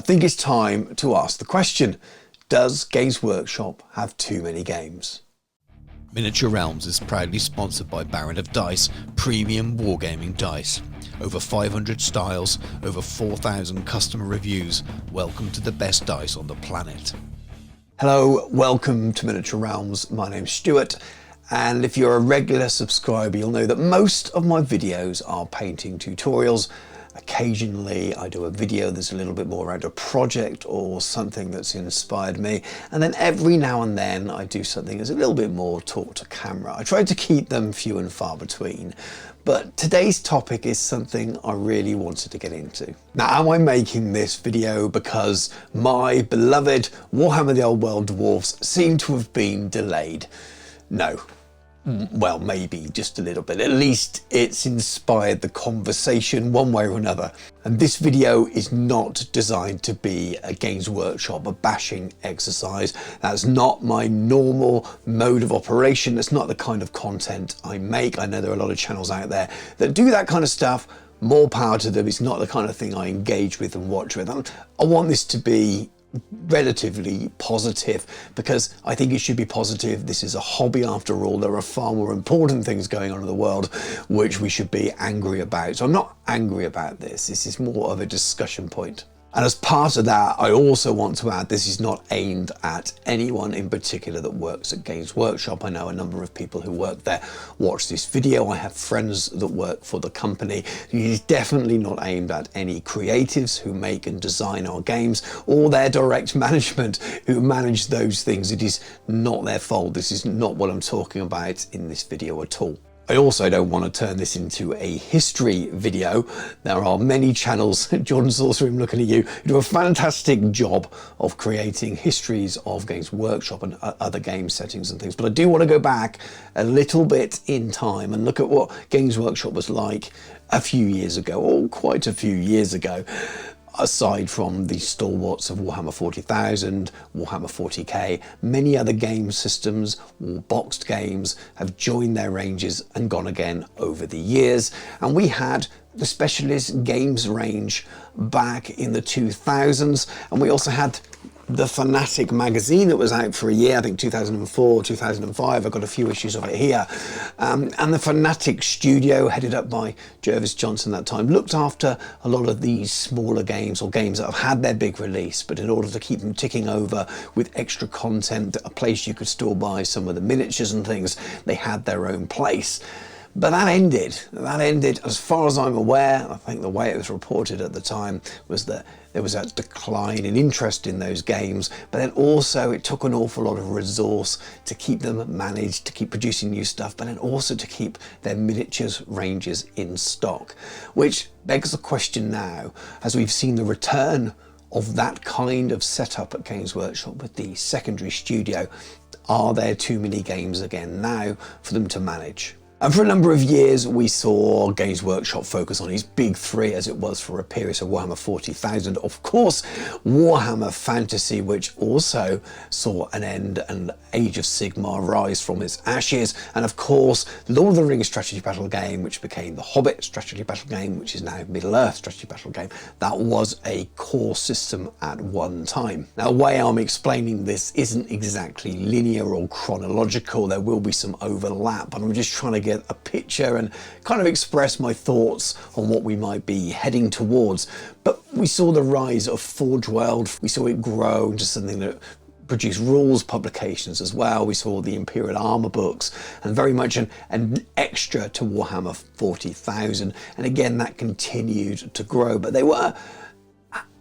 think it's time to ask the question, does Games Workshop have too many games? Miniature Realms is proudly sponsored by Baron of Dice, premium wargaming dice. Over 500 styles, over 4,000 customer reviews. Welcome to the best dice on the planet. Hello, welcome to Miniature Realms. My name's Stuart, and if you're a regular subscriber, you'll know that most of my videos are painting tutorials. Occasionally I do a video that's a little bit more around a project or something that's inspired me, and then every now and then I do something that's a little bit more talk to camera. I try to keep them few and far between, but today's topic is something I really wanted to get into. Now, am I making this video because my beloved Warhammer the Old World Dwarfs seem to have been delayed? No. Well, maybe just a little bit. At least it's inspired the conversation one way or another. And this video is not designed to be a Games Workshop, a bashing exercise. That's not my normal mode of operation. That's not the kind of content I make. I know there are a lot of channels out there that do that kind of stuff. More power to them. It's not the kind of thing I engage with and watch with. I want this to be relatively positive because I think it should be positive. This is a hobby after all. There are far more important things going on in the world which we should be angry about. So I'm not angry about this. This is more of a discussion point. And as part of that, I also want to add, this is not aimed at anyone in particular that works at Games Workshop. I know a number of people who work there watch this video. I have friends that work for the company. It is definitely not aimed at any creatives who make and design our games or their direct management who manage those things. It is not their fault. This is not what I'm talking about in this video at all. I also don't want to turn this into a history video. There are many channels, Jordan Sorcerer, I'm looking at you, who do a fantastic job of creating histories of Games Workshop and other game settings and things. But I do want to go back a little bit in time and look at what Games Workshop was like a few years ago, or quite a few years ago. Aside from the stalwarts of Warhammer 40,000, Warhammer 40k, many other game systems or boxed games have joined their ranges and gone again over the years. And we had the specialist games range back in the 2000s, and we also had the Fanatic magazine that was out for a year, I think 2004, 2005, I've got a few issues of it here. And the Fanatic studio, headed up by Jervis Johnson at that time, looked after a lot of these smaller games or games that have had their big release, but in order to keep them ticking over with extra content, a place you could still buy some of the miniatures and things, they had their own place. But that ended, as far as I'm aware. I think the way it was reported at the time was that there was a decline in interest in those games, but then also it took an awful lot of resource to keep them managed, to keep producing new stuff, but then also to keep their miniatures ranges in stock. Which begs the question now, as we've seen the return of that kind of setup at Games Workshop with the secondary studio, are there too many games again now for them to manage? And for a number of years, we saw Games Workshop focus on his big three, as it was for a period, so Warhammer 40,000, of course, Warhammer Fantasy, which also saw an end and Age of Sigmar rise from its ashes, and of course, Lord of the Rings strategy battle game, which became the Hobbit strategy battle game, which is now Middle-earth strategy battle game. That was a core system at one time. Now, the way I'm explaining this isn't exactly linear or chronological. There will be some overlap, but I'm just trying to get a picture and kind of express my thoughts on what we might be heading towards. But we saw the rise of Forge World. We saw it grow into something that produced rules publications as well. We saw the Imperial Armor books, and very much an extra to Warhammer 40,000. And again, that continued to grow, but they were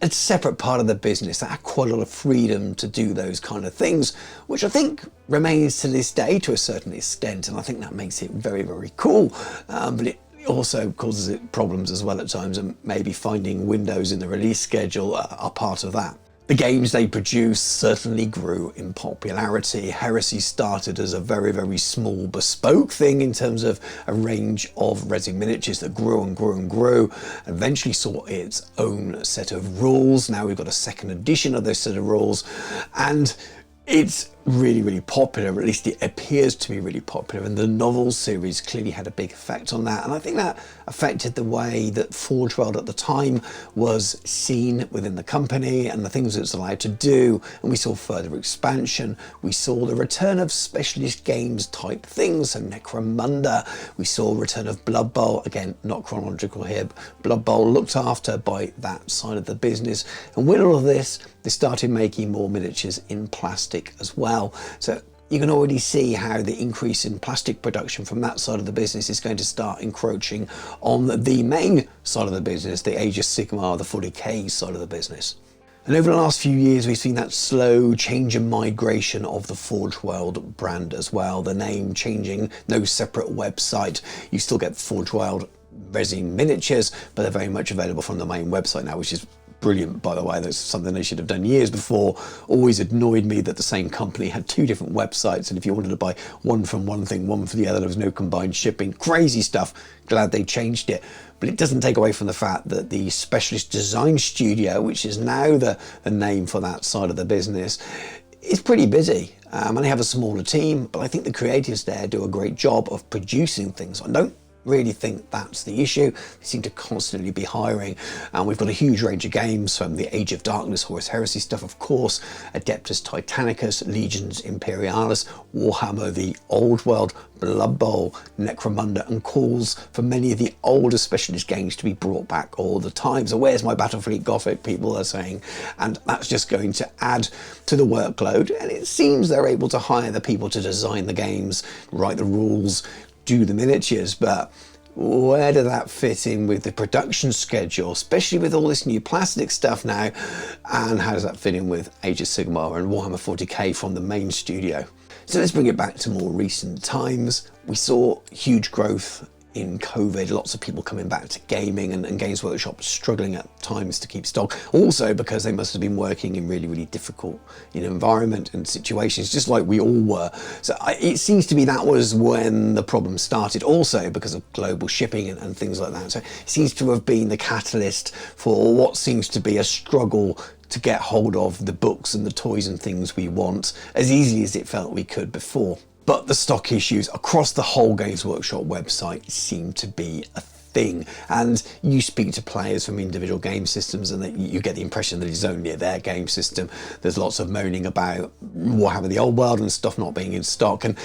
a separate part of the business that had quite a lot of freedom to do those kind of things, which I think remains to this day to a certain extent, and I think that makes it very, very cool. But it also causes it problems as well at times, and maybe finding windows in the release schedule are part of that. The games they produced certainly grew in popularity. Heresy started as a very, very small bespoke thing in terms of a range of resin miniatures that grew and grew and grew, and eventually saw its own set of rules. Now we've got a second edition of those set of rules, and it's really, really popular, or at least it appears to be really popular, and the novel series clearly had a big effect on that. And I think that affected the way that Forge World at the time was seen within the company and the things it's allowed to do. And we saw further expansion. We saw the return of specialist games type things, so Necromunda. We saw return of Blood Bowl, again, not chronological here, but Blood Bowl looked after by that side of the business. And with all of this, they started making more miniatures in plastic as well. So you can already see how the increase in plastic production from that side of the business is going to start encroaching on the main side of the business, the Age of Sigmar, the 40k side of the business. And over the last few years, we've seen that slow change and migration of the Forge World brand as well. The name changing, no separate website. You still get Forge World resin miniatures, but they're very much available from the main website now, which is brilliant, by the way. That's something they should have done years before. Always annoyed me that the same company had two different websites, and if you wanted to buy one from one thing, one for the other, there was no combined shipping. Crazy stuff. Glad they changed it. But it doesn't take away from the fact that the Specialist Design Studio, which is now the name for that side of the business, is pretty busy. And they have a smaller team, but I think the creatives there do a great job of producing things. I don't really think that's the issue. They seem to constantly be hiring, and we've got a huge range of games from the Age of Darkness, Horus Heresy stuff, of course, Adeptus Titanicus, Legions Imperialis, Warhammer, the Old World, Blood Bowl, Necromunda, and calls for many of the older specialist games to be brought back all the time. So where's my Battlefleet Gothic, people are saying, and that's just going to add to the workload. And it seems they're able to hire the people to design the games, write the rules, do the miniatures, but where does that fit in with the production schedule, especially with all this new plastic stuff now? And how does that fit in with Age of Sigmar and Warhammer 40k from the main studio? So let's bring it back to more recent times. We saw huge growth in COVID, lots of people coming back to gaming, and Games Workshop struggling at times to keep stock. Also because they must have been working in really, really difficult environment and situations, just like we all were. So it seems to be that was when the problem started, also because of global shipping and things like that. So it seems to have been the catalyst for what seems to be a struggle to get hold of the books and the toys and things we want as easily as it felt we could before. But the stock issues across the whole Games Workshop website seem to be a thing. And you speak to players from individual game systems and you get the impression that it's only their game system. There's lots of moaning about Warhammer the Old World and stuff not being in stock. And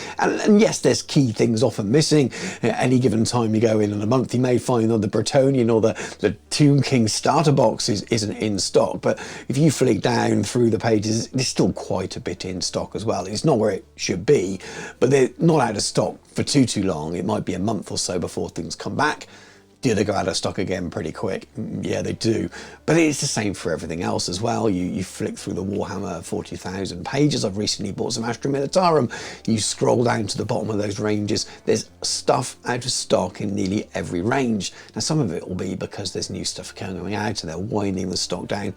yes, there's key things often missing. At any given time you go in a month, you may find that the Bretonian or the Tomb King starter box isn't in stock. But if you flick down through the pages, there's still quite a bit in stock as well. It's not where it should be, but they're not out of stock for too long. It might be a month or so before things come back. Do they go out of stock again pretty quick? Yeah, they do. But it's the same for everything else as well. You flick through the Warhammer 40,000 pages. I've recently bought some Astra Militarum. You scroll down to the bottom of those ranges. There's stuff out of stock in nearly every range. Now, some of it will be because there's new stuff coming out and they're winding the stock down.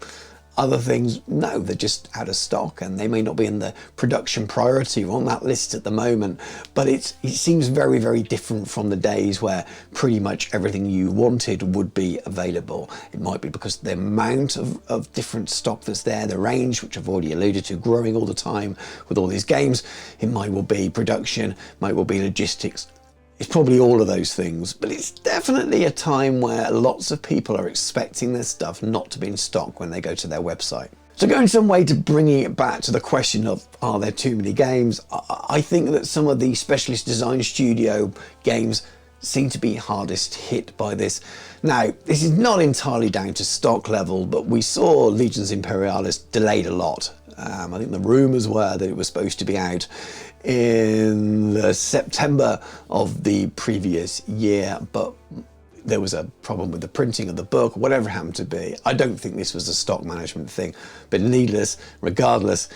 Other things, no, they're just out of stock and they may not be in the production priority or on that list at the moment, but it seems very, very different from the days where pretty much everything you wanted would be available. It might be because the amount of different stock that's there, the range, which I've already alluded to, growing all the time with all these games. It might well be production, might well be logistics. It's probably all of those things, but it's definitely a time where lots of people are expecting their stuff not to be in stock when they go to their website. So going some way to bringing it back to the question of, are there too many games? I think that some of the Specialist Design Studio games seem to be hardest hit by this. Now, this is not entirely down to stock level, but we saw Legions Imperialis delayed a lot. I think the rumours were that it was supposed to be out in the September of the previous year, but there was a problem with the printing of the book, whatever it happened to be. I don't think this was a stock management thing, but regardless,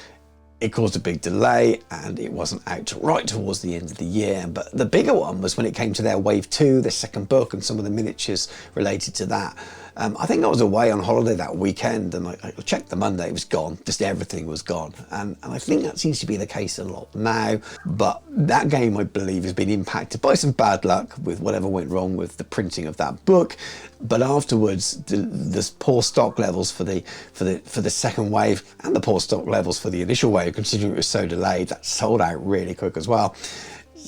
it caused a big delay and it wasn't out right towards the end of the year. But the bigger one was when it came to their Wave 2, their second book, and some of the miniatures related to that. I think I was away on holiday that weekend, and I checked the Monday, it was gone, just everything was gone. And I think that seems to be the case a lot now, but that game, I believe, has been impacted by some bad luck with whatever went wrong with the printing of that book. But afterwards, the poor stock levels for the second wave, and the poor stock levels for the initial wave, considering it was so delayed, that sold out really quick as well.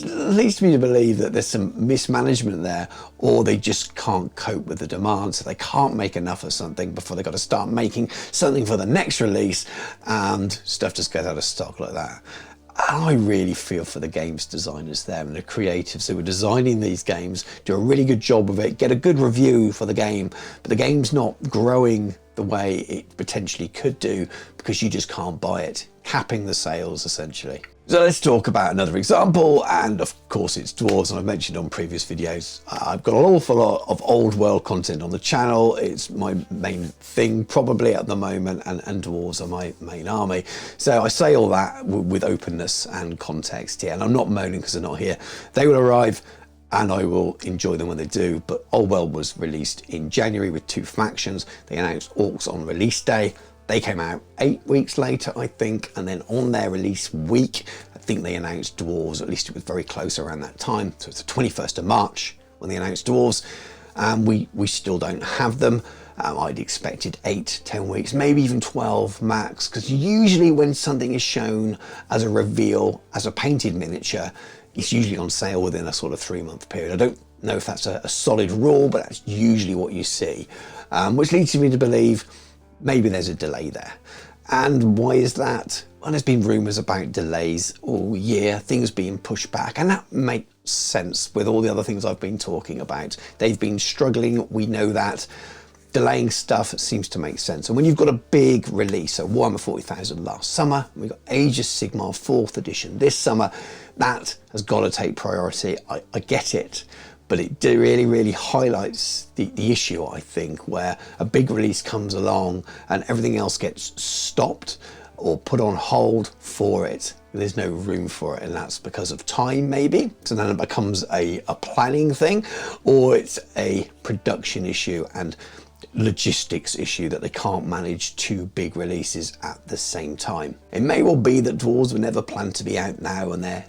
Leads me to believe that there's some mismanagement there, or they just can't cope with the demand, so they can't make enough of something before they've got to start making something for the next release, and stuff just goes out of stock like that. And I really feel for the games designers there and the creatives who are designing these games, do a really good job of it, get a good review for the game, but the game's not growing the way it potentially could do because you just can't buy it, capping the sales essentially. So let's talk about another example, and of course it's dwarves, and I've mentioned on previous videos, I've got an awful lot of old world content on the channel. It's my main thing probably at the moment, and dwarves are my main army. So I say all that with openness and context here, and I'm not moaning because they're not here. They will arrive and I will enjoy them when they do, but Old World was released in January with 2 factions. They announced orcs on release day. They came out 8 weeks later, I think, and then on their release week, I think they announced dwarves, at least it was very close around that time. So it's the 21st of March when they announced dwarves, and we still don't have them. I'd expected 8, 10 weeks, maybe even 12 max, because usually when something is shown as a reveal, as a painted miniature, it's usually on sale within a sort of 3-month period. I don't know if that's a solid rule, but that's usually what you see, which leads me to believe maybe there's a delay there. And why is that? Well, there's been rumours about delays all year, things being pushed back, and that makes sense with all the other things I've been talking about. They've been struggling, we know that. Delaying stuff seems to make sense. And when you've got a big release, so Warhammer 40,000 last summer, we got Age of Sigmar 4th edition this summer, that has got to take priority. I get it. But it really, really highlights the issue, I think, where a big release comes along and everything else gets stopped or put on hold for it. There's no room for it, and that's because of time, maybe. So then it becomes a planning thing, or it's a production issue and logistics issue that they can't manage 2 big releases at the same time. It may well be that dwarves were never planned to be out now, and they're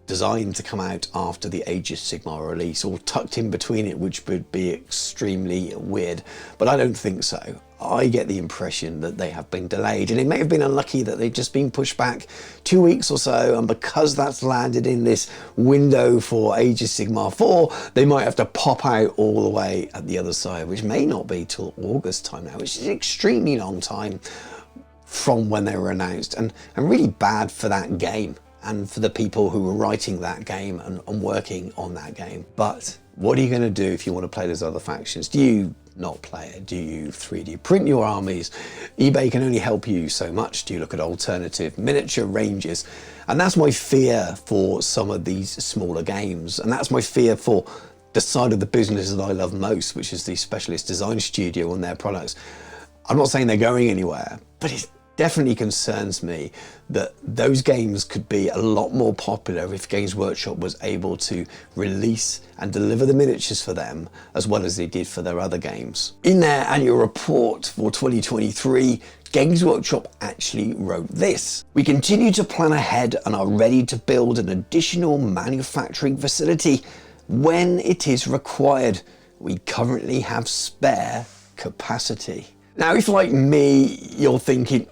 designed to come out after the Age of Sigmar release, or tucked in between it, which would be extremely weird, but I don't think so. I get the impression that they have been delayed, and it may have been unlucky that they've just been pushed back 2 weeks or so, and because that's landed in this window for Age of Sigmar 4, they might have to pop out all the way at the other side, which may not be till August time now, which is an extremely long time from when they were announced, and really bad for that game and for the people who were writing that game and working on that game. But what are you going to do if you want to play those other factions? Do you not play it? Do you 3D print your armies? eBay can only help you so much. Do you look at alternative miniature ranges? And that's my fear for some of these smaller games, and that's my fear for the side of the business that I love most, which is the specialist design studio and their products. I'm not saying they're going anywhere, but it definitely concerns me that those games could be a lot more popular if Games Workshop was able to release and deliver the miniatures for them as well as they did for their other games. In their annual report for 2023, Games Workshop actually wrote this: "We continue to plan ahead and are ready to build an additional manufacturing facility when it is required. We currently have spare capacity." Now, if like me, you're thinking,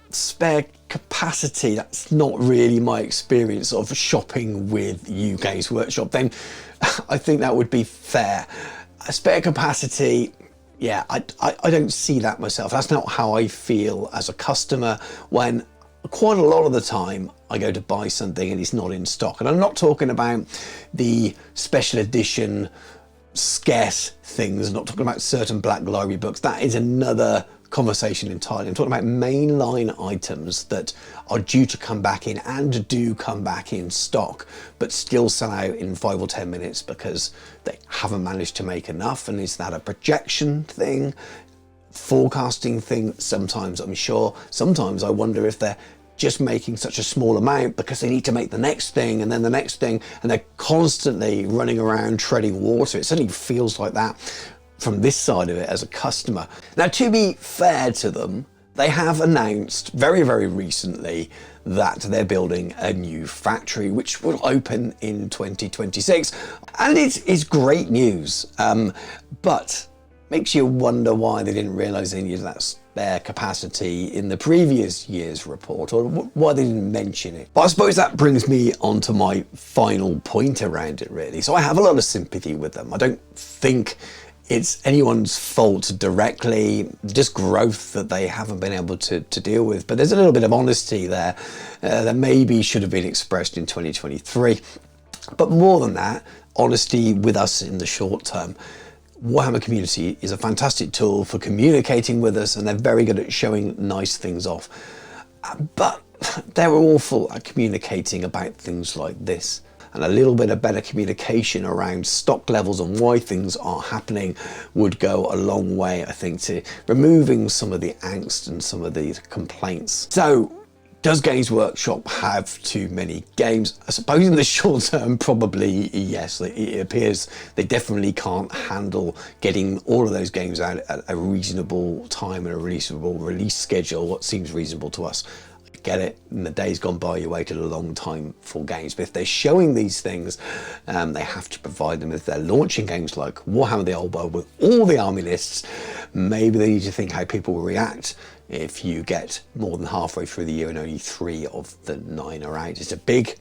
spare capacity, that's not really my experience of shopping with Games Workshop, then I think that would be fair. A spare capacity, yeah, I don't see that myself. That's not how I feel as a customer when quite a lot of the time I go to buy something and it's not in stock. And I'm not talking about the special edition scarce things, I'm not talking about certain Black Library books. That is another conversation entirely. I'm talking about mainline items that are due to come back in and do come back in stock, but still sell out in 5 or 10 minutes because they haven't managed to make enough. And is that a projection thing, forecasting thing? Sometimes I'm sure. Sometimes I wonder if they're just making such a small amount because they need to make the next thing and then the next thing, and they're constantly running around treading water. It certainly feels like that from this side of it as a customer. Now, to be fair to them, they have announced very, very recently that they're building a new factory which will open in 2026. And it's great news, but makes you wonder why they didn't realise they needed that spare capacity in the previous year's report, or why they didn't mention it. But I suppose that brings me on to my final point around it, really. So I have a lot of sympathy with them. I don't think it's anyone's fault directly, just growth that they haven't been able to deal with. But there's a little bit of honesty there that maybe should have been expressed in 2023. But more than that, honesty with us in the short term. Warhammer Community is a fantastic tool for communicating with us, and they're very good at showing nice things off. But they're awful at communicating about things like this. And a little bit of better communication around stock levels and why things are happening would go a long way, I think, to removing some of the angst and some of the complaints. So, does Games Workshop have too many games? I suppose in the short term, probably yes. It appears they definitely can't handle getting all of those games out at a reasonable time and a reasonable release schedule, what seems reasonable to us. Get it, in the days gone by you waited a long time for games, but if they're showing these things, they have to provide them. If they're launching games like Warhammer the Old World with all the army lists, maybe they need to think how people will react if you get more than halfway through the year and only 3 of the 9 are out. It's a big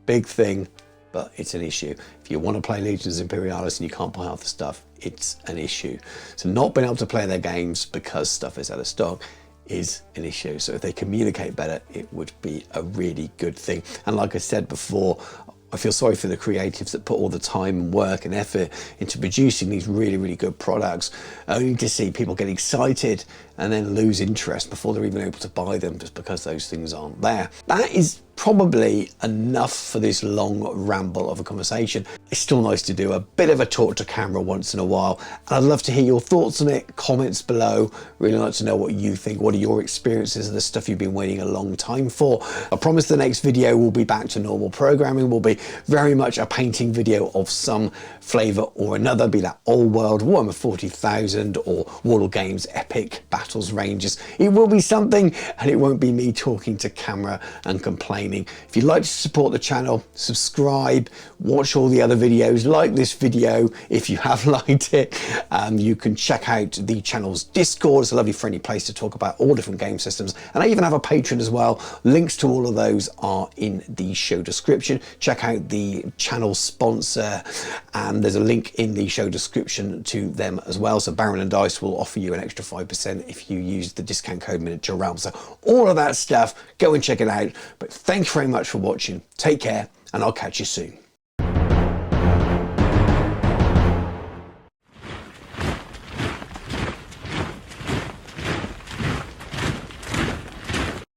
thing, but it's an issue. If you want to play Legions Imperialis and you can't buy half the stuff, it's an issue. So not being able to play their games because stuff is out of stock is an issue. So if they communicate better, it would be a really good thing. And like I said before, I feel sorry for the creatives that put all the time and work and effort into producing these really good products, only to see people get excited and then lose interest before they're even able to buy them just because those things aren't there. That is probably enough for this long ramble of a conversation. It's still nice to do a bit of a talk to camera once in a while, and I'd love to hear your thoughts on it. Comments below. Really like to know what you think. What are your experiences of the stuff you've been waiting a long time for? I promise the next video will be back to normal programming. Will be very much a painting video of some flavour or another, be that Old World, Warhammer 40,000 or Warlord Games Epic Battles Ranges. It will be something, and it won't be me talking to camera and complaining. If you'd like to support the channel, subscribe, watch all the other videos, like this video if you have liked it. You can check out the channel's Discord. It's a lovely friendly place to talk about all different game systems, and I even have a Patreon as well. Links to all of those are in the show description. Check out the channel sponsor, and there's a link in the show description to them as well. So Baron and Dice will offer you an extra 5% if you use the discount code Miniature Realms. So all of that stuff, go and check it out. But thank you very much for watching. Take care, and I'll catch you soon.